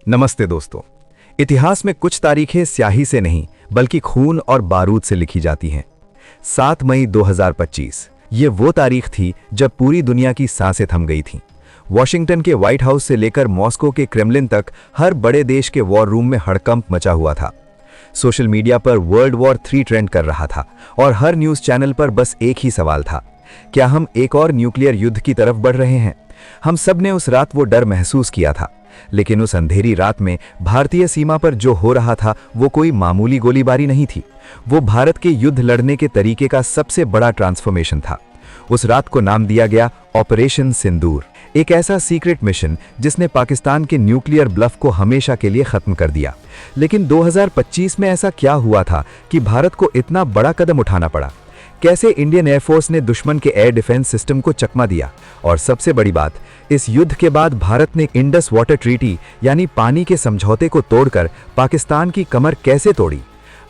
नमस्ते दोस्तों। इतिहास में कुछ तारीखें स्याही से नहीं बल्कि खून और बारूद से लिखी जाती हैं। 7 मई 2025 ये वो तारीख थी जब पूरी दुनिया की सांसें थम गई थीं। वॉशिंगटन के व्हाइट हाउस से लेकर मॉस्को के क्रेमलिन तक हर बड़े देश के वॉर रूम में हड़कंप मचा हुआ था। सोशल मीडिया पर वर्ल्ड वॉर 3 ट्रेंड कर रहा था और हर न्यूज़ चैनल पर बस एक ही सवाल था, क्या हम एक और न्यूक्लियर युद्ध की तरफ बढ़ रहे हैं? हम सब ने उस रात वो डर महसूस किया था, लेकिन उस अंधेरी रात में भारतीय सीमा पर जो हो रहा था वो कोई मामूली गोलीबारी नहीं थी। वो भारत के युद्ध लड़ने के तरीके का सबसे बड़ा ट्रांसफॉर्मेशन था। उस रात को नाम दिया गया ऑपरेशन सिंदूर, एक ऐसा सीक्रेट मिशन जिसने पाकिस्तान के न्यूक्लियर ब्लफ को हमेशा के लिए खत्म कर दिया। लेकिन 2025 में ऐसा क्या हुआ था कि भारत को इतना बड़ा कदम उठाना पड़ा? कैसे इंडियन एयरफोर्स ने दुश्मन के एयर डिफेंस सिस्टम को चकमा दिया? और सबसे बड़ी बात, इस युद्ध के बाद भारत ने इंडस वाटर ट्रीटी यानी पानी के समझौते को तोड़कर पाकिस्तान की कमर कैसे तोड़ी?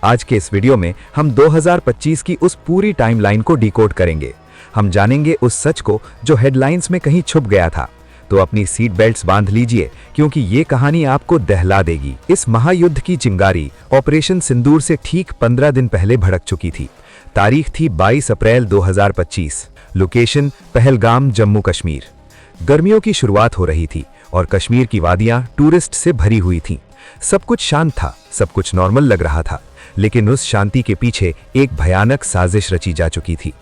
आज के इस वीडियो में हम 2025 की उस पूरी टाइमलाइन को डिकोड करेंगे। हम जानेंगे उस सच को जो हेडलाइंस में कहीं छुप गया था। तो अपनी सीट बेल्ट्स बांध लीजिए, क्योंकि ये कहानी आपको दहला देगी। इस महायुद्ध की चिंगारी ऑपरेशन सिंदूर से ठीक 15 दिन पहले भड़क चुकी थी। तारीख थी 22 अप्रैल 2025। लोकेशन पहलगाम, जम्मू कश्मीर। गर्मियों की शुरुआत हो रही थी और कश्मीर की वादियां टूरिस्ट से भरी हुई थीं। सब कुछ शांत था, सब कुछ नॉर्मल लग रहा था, लेकिन उस शांति के पीछे एक भयानक साजिश रची जा चुकी थी।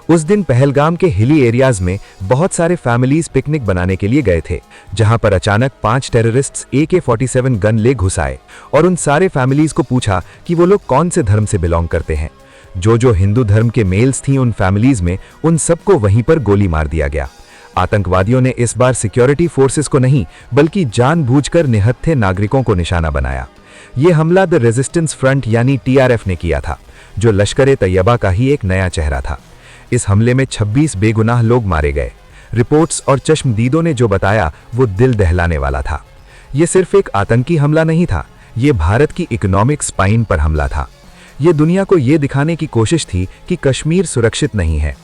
उस दिन पहलगाम के हिली एरियाज में बहुत सारे फैमिलीज पिकनिक बनाने के लिए गए थे, जहां पर अचानक 5 टेररिस्ट्स AK-47 गन ले घुस आए और उन सारे फैमिलीज को पूछा कि वो लोग कौन से धर्म से बिलोंग करते हैं। जो हिंदू धर्म के मेल्स थी उन फैमिलीज में, उन सबको वहीं पर गोली मार दिया गया। आतंकवादियों ने इस बार सिक्योरिटी फोर्सेस को नहीं बल्कि जानबूझकर निहत्थे नागरिकों को निशाना बनाया। ये हमला द रेजिस्टेंस फ्रंट यानी TRF ने किया था, जो लश्कर ए तैयबा का ही एक नया चेहरा था। इस हमले में 26 बेगुनाह लोग मारे गए। रिपोर्ट्स और चश्मदीदों ने जो बताया वो दिल दहलाने वाला था। ये सिर्फ एक आतंकी हमला नहीं था, ये भारत की इकोनॉमिक स्पाइन पर हमला था। ये दुनिया को ये दिखाने की कोशिश थी कि कश्मीर सुरक्षित नहीं है।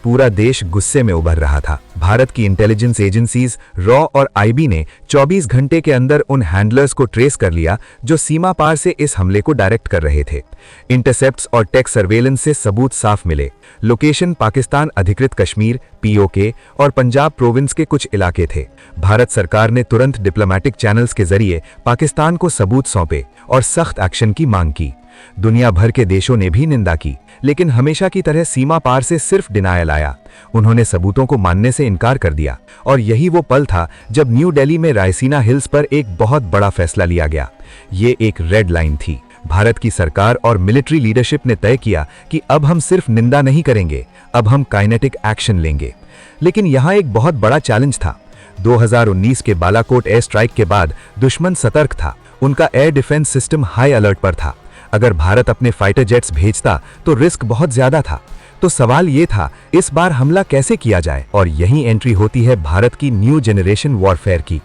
पूरा देश गुस्से में उभर रहा था। भारत की इंटेलिजेंस एजेंसीज रॉ और IB ने 24 घंटे के अंदर उन हैंडलर्स को ट्रेस कर लिया जो सीमा पार से इस हमले को डायरेक्ट कर रहे थे। इंटरसेप्ट्स और टेक सर्वेलेंस से सबूत साफ मिले। लोकेशन पाकिस्तान अधिकृत कश्मीर, POK और पंजाब प्रोविंस के कुछ इलाके थे। भारत सरकार ने तुरंत डिप्लोमेटिक चैनल्स के जरिए पाकिस्तान को सबूत सौंपे और सख्त एक्शन की मांग की। दुनिया भर के देशों ने भी निंदा की, लेकिन हमेशा की तरह सीमा पार से सिर्फ डिनायल आया। उन्होंने सबूतों को मानने से इनकार कर दिया। और यही वो पल था जब न्यू दिल्ली में रायसीना हिल्स पर एक बहुत बड़ा फैसला लिया गया। ये एक रेड लाइन थी। भारत की सरकार और मिलिट्री लीडरशिप ने तय किया कि अब हम सिर्फ निंदा नहीं करेंगे, अब हम काइनेटिक एक्शन लेंगे। लेकिन यहाँ एक बहुत बड़ा चैलेंज था। 2019 के बालाकोट एयर स्ट्राइक के बाद दुश्मन सतर्क था। उनका air defence system high alert पर था। अगर भारत अपने फाइटर जेट्स भेजता तो रिस्क बहुत ज्यादा था। तो सवाल ये था, इस बार हमला कैसे किया जाए? और यहीं एंट्री होती है भारत की न्यू जनरेशन वॉरफेयर की।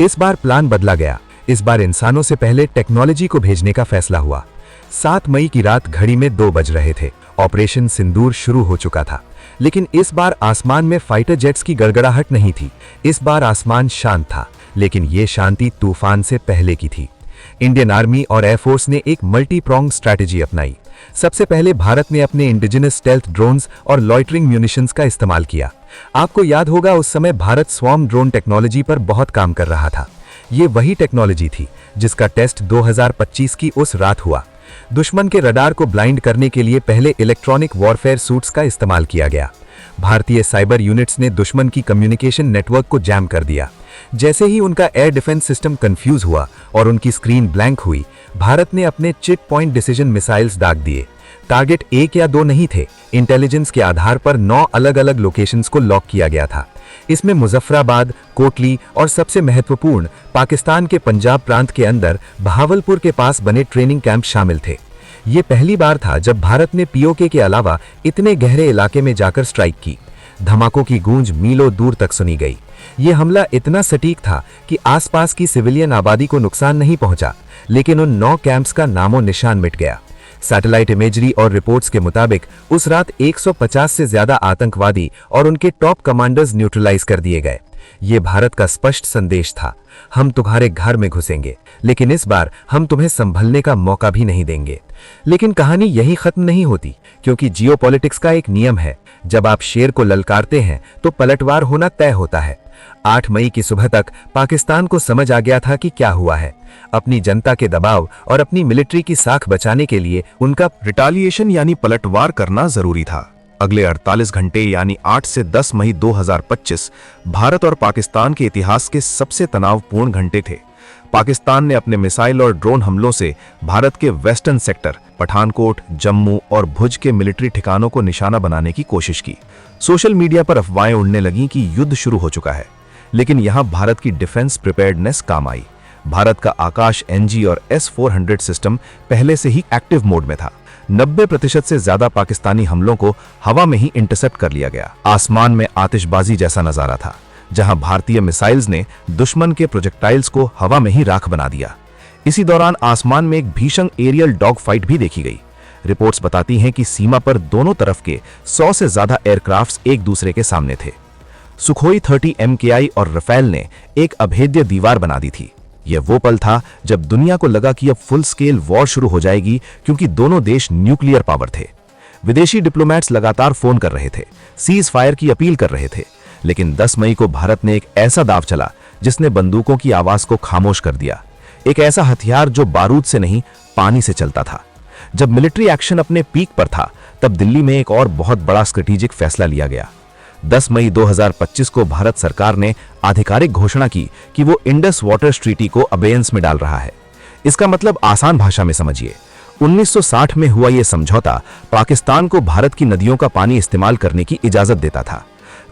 इस बार प्लान बदला गया। इस बार इंसानों से पहले टेक्नोलॉजी को भेजने का फैसला हुआ। 7 मई की रात घड़ी में 2 बज रहे थे। ऑपरेशन सिंदूर शुरू हो चुका था, लेकिन इस बार आसमान में फाइटर जेट्स की गड़गड़ाहट नहीं थी। इस बार आसमान शांत था, लेकिन ये शांति तूफान से पहले की थी। इंडियन आर्मी और एयरफोर्स ने एक मल्टी प्रोंग स्ट्रैटेजी अपनाई। सबसे पहले भारत ने अपने इंडिजिनस स्टेल्थ ड्रोन्स और लॉइटरिंग म्यूनिशंस का इस्तेमाल किया। आपको याद होगा, उस समय भारत स्वॉर्म ड्रोन टेक्नोलॉजी पर बहुत काम कर रहा था। ये वही टेक्नोलॉजी थी जिसका टेस्ट 2025 की उस रात हुआ। दुश्मन के रडार को ब्लाइंड करने के लिए पहले इलेक्ट्रॉनिक वॉरफेयर सूट्स का इस्तेमाल किया गया। भारतीय साइबर यूनिट्स ने दुश्मन की कम्युनिकेशन नेटवर्क को जैम कर दिया। जैसे ही उनका एयर डिफेंस सिस्टम कंफ्यूज हुआ और उनकी स्क्रीन ब्लैंक हुई, भारत ने अपने चिट पॉइंट डिसीजन मिसाइल्स दाग दिए। टारगेट 1 या 2 नहीं थे। इंटेलिजेंस के आधार पर 9 अलग अलग लोकेशंस को लॉक किया गया था। इसमें मुजफ्फराबाद, कोटली और सबसे महत्वपूर्ण पाकिस्तान के पंजाब प्रांत के अंदर बहावलपुर के पास बने ट्रेनिंग कैंप शामिल थे। ये पहली बार था जब भारत ने POK के अलावा इतने गहरे इलाके में जाकर स्ट्राइक की। धमाकों की गूंज मीलों दूर तक सुनी गई। ये हमला इतना सटीक था कि आसपास की सिविलियन आबादी को नुकसान नहीं पहुंचा, लेकिन उन 9 कैंप्स का नामो निशान मिट गया। सैटेलाइट इमेजरी और रिपोर्ट्स के मुताबिक उस रात 150 से ज्यादा आतंकवादी और उनके टॉप कमांडर्स न्यूट्रलाइज कर दिए गए। ये भारत का स्पष्ट संदेश था, हम तुम्हारे घर में घुसेंगे, लेकिन इस बार हम तुम्हें संभलने का मौका भी नहीं देंगे। लेकिन कहानी यही खत्म नहीं होती, क्योंकि जियोपॉलिटिक्स का एक नियम है, जब आप शेर को ललकारते हैं तो पलटवार होना तय होता है। 8 मई की सुबह तक पाकिस्तान को समझ आ गया था कि क्या हुआ है। अपनी जनता के दबाव और अपनी मिलिट्री की साख बचाने के लिए उनका रिटालिएशन यानी पलटवार करना जरूरी था। अगले 48 घंटे यानी 8 से 10 मई 2025 भारत और पाकिस्तान के इतिहास के सबसे तनावपूर्ण घंटे थे। पाकिस्तान ने अपने मिसाइल और ड्रोन हमलों से भारत के वेस्टर्न सेक्टर, पठानकोट, जम्मू और भुज के मिलिट्री ठिकानों को निशाना बनाने की कोशिश की। सोशल मीडिया पर अफवाहें उड़ने लगीं कि युद्ध शुरू हो चुका है, लेकिन यहां भारत की डिफेंस प्रिपेयर्डनेस काम आई। भारत का आकाश NG और S-400 सिस्टम पहले से ही एक्टिव मोड में था। 90% से ज्यादा पाकिस्तानी हमलों को हवा में ही इंटरसेप्ट कर लिया गया। आसमान में आतिशबाजी जैसा नजारा था, जहां भारतीय मिसाइल्स ने दुश्मन के प्रोजेक्टाइल्स को हवा में ही राख बना दिया। इसी दौरान आसमान में एक भीषण एरियल डॉग फाइट भी देखी गई। रिपोर्ट्स बताती हैं कि सीमा पर दोनों तरफ के 100 से ज्यादा एयरक्राफ्ट्स एक दूसरे के सामने थे। सुखोई 30 MKI और रफेल ने एक अभेद्य दीवार बना दी थी। यह वो पल था जब दुनिया को लगा कि अब फुल स्केल वॉर शुरू हो जाएगी, क्योंकि दोनों देश न्यूक्लियर पावर थे। विदेशी डिप्लोमेट्स लगातार फोन कर रहे थे, सीज फायर की अपील कर रहे थे, लेकिन 10 मई को भारत ने एक ऐसा दाव चला जिसने बंदूकों की आवाज को खामोश कर दिया। एक ऐसा हथियार जो बारूद से नहीं, पानी से चलता था। जब मिलिट्री एक्शन अपने पीक पर था, तब दिल्ली में एक और बहुत बड़ा स्ट्रेटेजिक फैसला लिया गया। 10 मई 2025 को भारत सरकार ने आधिकारिक घोषणा की कि वो इंडस वाटर ट्रीटी को अबेयंस में डाल रहा है। इसका मतलब आसान भाषा में समझिए, 1960 में हुआ यह समझौता पाकिस्तान को भारत की नदियों का पानी इस्तेमाल करने की इजाजत देता था।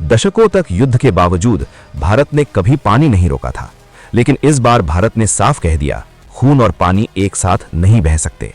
दशकों तक युद्ध के बावजूद भारत ने कभी पानी नहीं रोका था, लेकिन इस बार भारत ने साफ कह दिया, खून और पानी एक साथ नहीं बह सकते।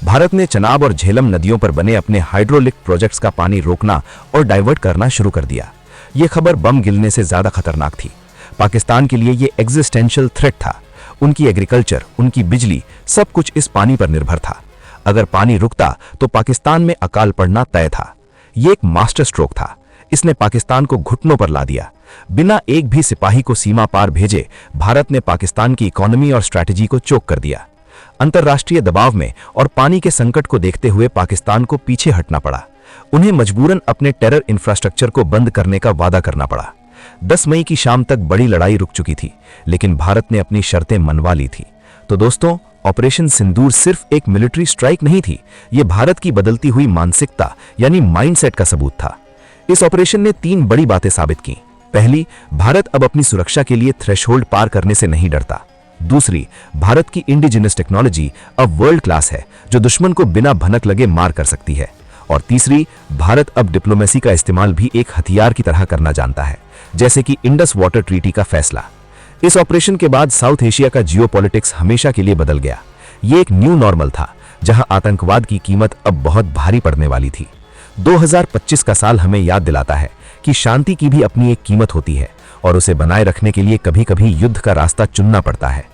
भारत ने चनाब और झेलम नदियों पर बने अपने हाइड्रोलिक प्रोजेक्ट्स का पानी रोकना और डाइवर्ट करना शुरू कर दिया। यह खबर बम गिरने से ज्यादा खतरनाक थी। पाकिस्तान के लिए यह एग्जिस्टेंशियल थ्रेट था। उनकी एग्रीकल्चर, उनकी बिजली, सब कुछ इस पानी पर निर्भर था। अगर पानी रुकता तो पाकिस्तान में अकाल पड़ना तय था। यह एक मास्टर स्ट्रोक था। इसने पाकिस्तान को घुटनों पर ला दिया। बिना एक भी सिपाही को सीमा पार भेजे भारत ने पाकिस्तान की इकोनॉमी और स्ट्रैटेजी को चोक कर दिया। अंतर्राष्ट्रीय दबाव में और पानी के संकट को देखते हुए पाकिस्तान को पीछे हटना पड़ा। उन्हें मजबूरन अपने टेरर इंफ्रास्ट्रक्चर को बंद करने का वादा करना पड़ा। 10 मई की शाम तक बड़ी लड़ाई रुक चुकी थी, लेकिन भारत ने अपनी शर्तें मनवा ली थी। तो दोस्तों, ऑपरेशन सिंदूर सिर्फ एक मिलिट्री स्ट्राइक नहीं थी, यह भारत की बदलती हुई मानसिकता यानी माइंडसेट का सबूत था। इस ऑपरेशन ने 3 बड़ी बातें साबित की। पहली, भारत अब अपनी सुरक्षा के लिए थ्रेशोल्ड पार करने से नहीं डरता। दूसरी, भारत की इंडिजिनस टेक्नोलॉजी अब वर्ल्ड क्लास है, जो दुश्मन को बिना भनक लगे मार कर सकती है। और तीसरी, भारत अब डिप्लोमेसी का इस्तेमाल भी एक हथियार की तरह करना जानता है, जैसे कि इंडस वाटर ट्रीटी का फैसला। इस ऑपरेशन के बाद साउथ एशिया का जियोपॉलिटिक्स हमेशा के लिए बदल गया। ये एक न्यू नॉर्मल था, जहां आतंकवाद की कीमत अब बहुत भारी पड़ने वाली थी। 2025 का साल हमें याद दिलाता है कि शांति की भी अपनी एक कीमत होती है, और उसे बनाए रखने के लिए कभी-कभी युद्ध का रास्ता चुनना पड़ता है।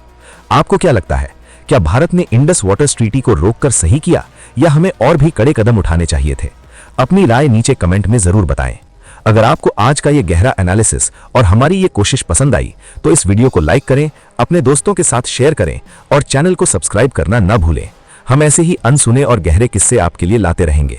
आपको क्या लगता है, क्या भारत ने इंडस वाटर ट्रीटी को रोककर सही किया, या हमें और भी कड़े कदम उठाने चाहिए थे? अपनी राय नीचे कमेंट में जरूर बताएं। अगर आपको आज का ये गहरा एनालिसिस और हमारी ये कोशिश पसंद आई, तो इस वीडियो को लाइक करें, अपने दोस्तों के साथ शेयर करें और चैनल को सब्सक्राइब करना ना भूलें। हम ऐसे ही अनसुने और गहरे किस्से आपके लिए लाते रहेंगे।